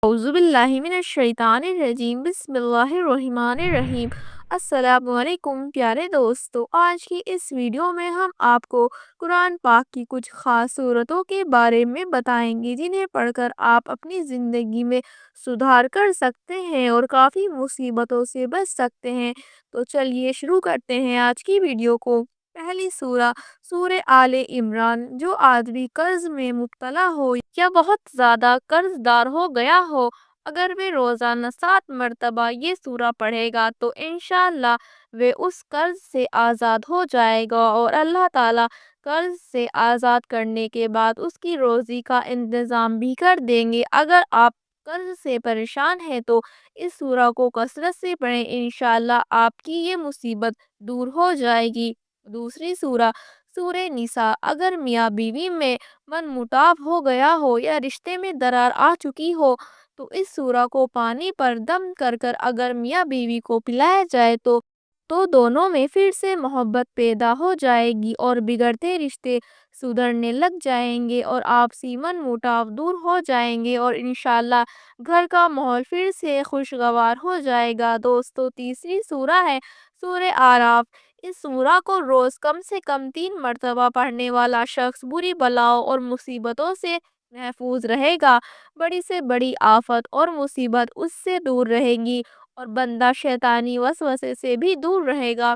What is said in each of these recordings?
اعوذ باللہ من الشیطان الرجیم بسم اللہ الرحمن الرحیم۔ السلام علیکم پیارے دوستو، آج کی اس ویڈیو میں ہم آپ کو قرآن پاک کی کچھ خاص صورتوں کے بارے میں بتائیں گے جنہیں پڑھ کر آپ اپنی زندگی میں سدھار کر سکتے ہیں اور کافی مصیبتوں سے بچ سکتے ہیں۔ تو چلیے شروع کرتے ہیں آج کی ویڈیو کو۔ پہلی سورہ آل عمران۔ جو آدمی قرض میں مبتلا ہو یا بہت زیادہ قرض دار ہو گیا ہو، اگر وہ روزانہ 7 مرتبہ یہ سورہ پڑھے گا تو انشاءاللہ وہ اس قرض سے آزاد ہو جائے گا، اور اللہ تعالیٰ قرض سے آزاد کرنے کے بعد اس کی روزی کا انتظام بھی کر دیں گے۔ اگر آپ قرض سے پریشان ہیں تو اس سورہ کو کثرت سے پڑھیں، انشاءاللہ آپ کی یہ مصیبت دور ہو جائے گی۔ دوسری سورہ نساء۔ اگر میاں بیوی میں من مٹاو ہو گیا ہو یا رشتے میں درار آ چکی ہو تو اس سورہ کو پانی پر دم کر کر اگر میاں بیوی کو پلایا جائے تو دونوں میں پھر سے محبت پیدا ہو جائے گی اور بگڑتے رشتے سدھرنے لگ جائیں گے اور آپسی من مٹاو دور ہو جائیں گے اور انشاءاللہ گھر کا ماحول پھر سے خوشگوار ہو جائے گا۔ دوستو، تیسری سورہ ہے سورہ اعراف۔ اس سورہ کو روز کم سے کم 3 مرتبہ پڑھنے والا شخص بری بلاؤں اور مصیبتوں سے محفوظ رہے گا۔ بڑی سے بڑی آفت اور مصیبت اس سے دور رہے گی اور بندہ شیطانی وسوسے سے بھی دور رہے گا۔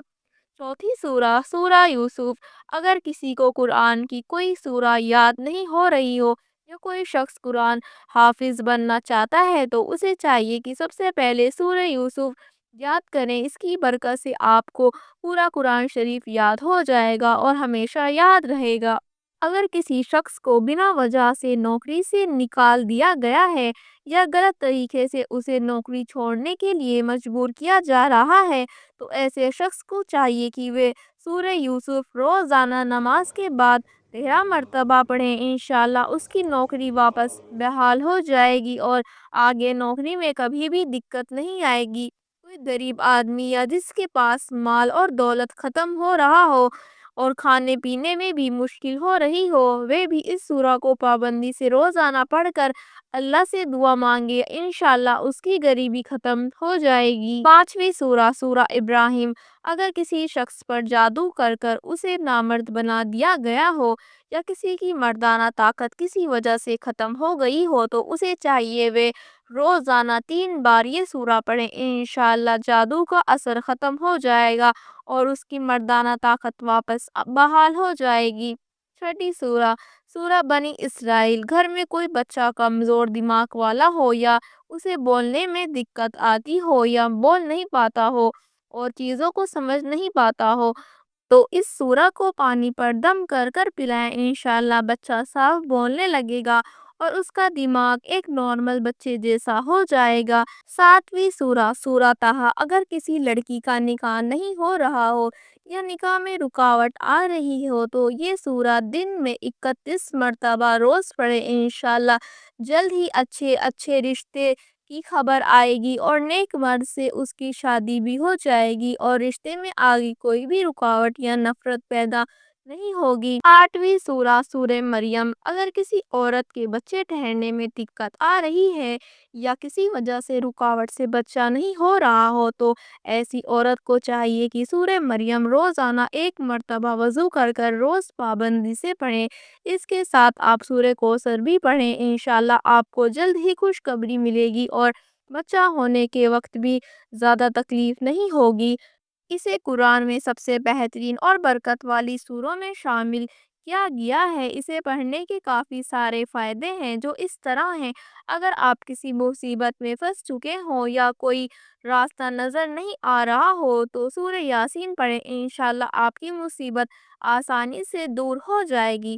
چوتھی سورہ یوسف۔ اگر کسی کو قرآن کی کوئی سورہ یاد نہیں ہو رہی ہو یا کوئی شخص قرآن حافظ بننا چاہتا ہے تو اسے چاہیے کہ سب سے پہلے سورہ یوسف یاد کریں۔ اس کی برکت سے آپ کو پورا قرآن شریف یاد ہو جائے گا اور ہمیشہ یاد رہے گا۔ اگر کسی شخص کو بنا وجہ سے نوکری سے نکال دیا گیا ہے یا غلط طریقے سے اسے نوکری چھوڑنے کے لیے مجبور کیا جا رہا ہے تو ایسے شخص کو چاہیے کہ وہ سورہ یوسف روزانہ نماز کے بعد 13 مرتبہ پڑھیں۔ انشاءاللہ اس کی نوکری واپس بحال ہو جائے گی اور آگے نوکری میں کبھی بھی دقت نہیں آئے گی۔ کوئی غریب آدمی یا جس کے پاس مال اور دولت ختم ہو رہا ہو اور کھانے پینے میں بھی مشکل ہو رہی ہو، وہ بھی اس سورہ کو پابندی سے روزانہ پڑھ کر اللہ سے دعا مانگے، انشاءاللہ اس کی غریبی ختم ہو جائے گی۔ پانچویں سورہ ابراہیم۔ اگر کسی شخص پر جادو کر کر اسے نامرد بنا دیا گیا ہو یا کسی کی مردانہ طاقت کسی وجہ سے ختم ہو گئی ہو تو اسے چاہیے وہ روزانہ 3 بار یہ سورہ پڑھیں، انشاءاللہ جادو کا اثر ختم ہو جائے گا اور اس کی مردانہ طاقت واپس بحال ہو جائے گی۔ چھٹی سورہ بنی اسرائیل۔ گھر میں کوئی بچہ کمزور دماغ والا ہو یا اسے بولنے میں دقت آتی ہو یا بول نہیں پاتا ہو اور چیزوں کو سمجھ نہیں پاتا ہو تو اس سورہ کو پانی پر دم کر کر پلائیں، انشاءاللہ بچہ صاف بولنے لگے گا اور اس کا دماغ ایک نارمل بچے جیسا ہو جائے گا۔ ساتویں سورہ طٰہٰ۔ اگر کسی لڑکی کا نکاح نہیں ہو رہا ہو یا نکاح میں رکاوٹ آ رہی ہو تو یہ سورہ دن میں 31 مرتبہ روز پڑھیں، انشاءاللہ جلد ہی اچھے رشتے کی خبر آئے گی اور نیک مرد سے اس کی شادی بھی ہو جائے گی اور رشتے میں آگے کوئی بھی رکاوٹ یا نفرت پیدا نہیں ہوگی۔ آٹھویں سورہ مریم۔ اگر کسی عورت کے بچے ٹھہرنے میں دقت آ رہی ہے یا کسی وجہ سے رکاوٹ سے بچہ نہیں ہو رہا ہو تو ایسی عورت کو چاہیے کہ سورہ مریم روزانہ 1 مرتبہ وضو کر کر روز پابندی سے پڑھیں۔ اس کے ساتھ آپ سورہ کوثر بھی پڑھیں، انشاءاللہ آپ کو جلد ہی خوشخبری ملے گی اور بچہ ہونے کے وقت بھی زیادہ تکلیف نہیں ہوگی۔ اسے قرآن میں سب سے بہترین اور برکت والی سوروں میں شامل کیا گیا ہے۔ اسے پڑھنے کے کافی سارے فائدے ہیں جو اس طرح ہیں۔ اگر آپ کسی مصیبت میں پھنس چکے ہوں یا کوئی راستہ نظر نہیں آ رہا ہو تو سورہ یاسین پڑھیں، انشاءاللہ آپ کی مصیبت آسانی سے دور ہو جائے گی۔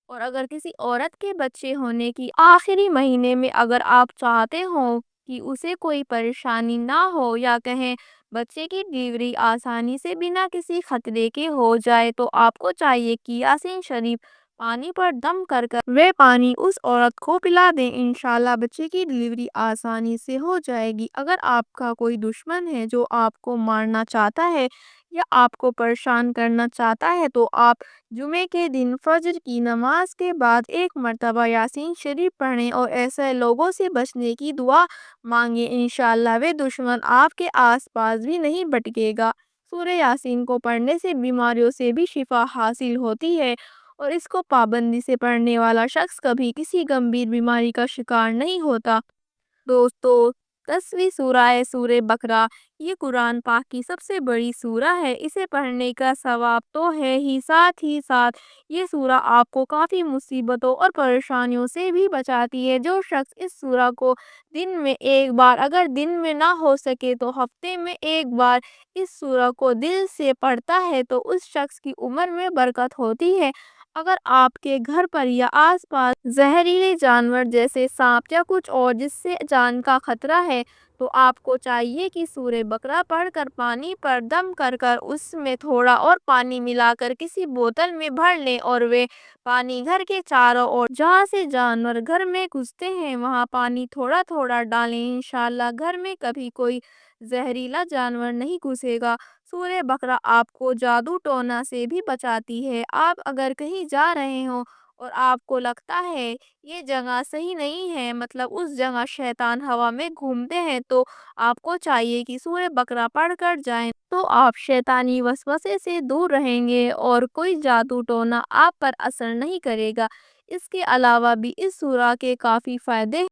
اور اگر کسی عورت کے بچے ہونے کی آخری مہینے میں اگر آپ چاہتے ہوں کہ اسے کوئی پریشانی نہ ہو یا کہیں بچے کی ڈلیوری آسانی سے بنا کسی خطرے کے ہو جائے تو آپ کو چاہیے کہ یاسین شریف پانی پر دم کر وہ پانی اس عورت کو پلا دیں، انشاءاللہ بچے کی ڈلیوری آسانی سے ہو جائے گی۔ اگر آپ کا کوئی دشمن ہے جو آپ کو مارنا چاہتا ہے یا آپ کو پریشان کرنا چاہتا ہے تو آپ جمعے کے دن فجر کی نماز کے بعد ایک مرتبہ یاسین شریف پڑھیں اور ایسے لوگوں سے بچنے کی دعا مانگیں، انشاءاللہ وہ دشمن آپ کے آس پاس بھی نہیں بھٹکے گا۔ سورہ یاسین کو پڑھنے سے بیماریوں سے بھی شفا حاصل ہوتی ہے اور اس کو پابندی سے پڑھنے والا شخص کبھی کسی گمبھیر بیماری کا شکار نہیں ہوتا۔ دوستو، 10ویں سورہ ہے سورہ بقرہ۔ یہ قرآن پاک کی سب سے بڑی سورہ ہے۔ اسے پڑھنے کا ثواب تو ہے ہی ساتھ یہ سورہ آپ کو کافی مصیبتوں اور پریشانیوں سے بھی بچاتی ہے۔ جو شخص اس سورہ کو دن میں ایک بار، اگر دن میں نہ ہو سکے تو ہفتے میں ایک بار اس سورہ کو دل سے پڑھتا ہے تو اس شخص کی عمر میں برکت ہوتی ہے۔ اگر آپ کے گھر پر یا آس پاس زہریلے جانور جیسے سانپ یا کچھ اور جس سے جان کا خطرہ ہے تو آپ کو چاہیے کہ سورہ بقرہ پڑھ کر پانی پر دم کر اس میں تھوڑا اور پانی ملا کر کسی بوتل میں بھر لیں اور وہ پانی گھر کے چاروں اور جہاں سے جانور گھر میں گھستے ہیں وہاں پانی تھوڑا تھوڑا ڈالیں، انشاءاللہ گھر میں کبھی کوئی زہریلا جانور نہیں گھسے گا۔ سورہ بقرہ آپ کو جادو ٹونا سے بھی بچاتی ہے۔ آپ اگر کہیں جا رہے ہوں اور آپ کو لگتا ہے یہ جگہ صحیح نہیں ہے، مطلب اس جگہ شیطان ہوا میں گھومتے ہیں، تو آپ کو چاہیے کہ سورہ بقرہ پڑھ کر جائیں تو آپ شیطانی وسوسے سے دور رہیں گے اور کوئی جادو ٹونا آپ پر اثر نہیں کرے گا۔ اس کے علاوہ بھی اس سورہ کے کافی فائدے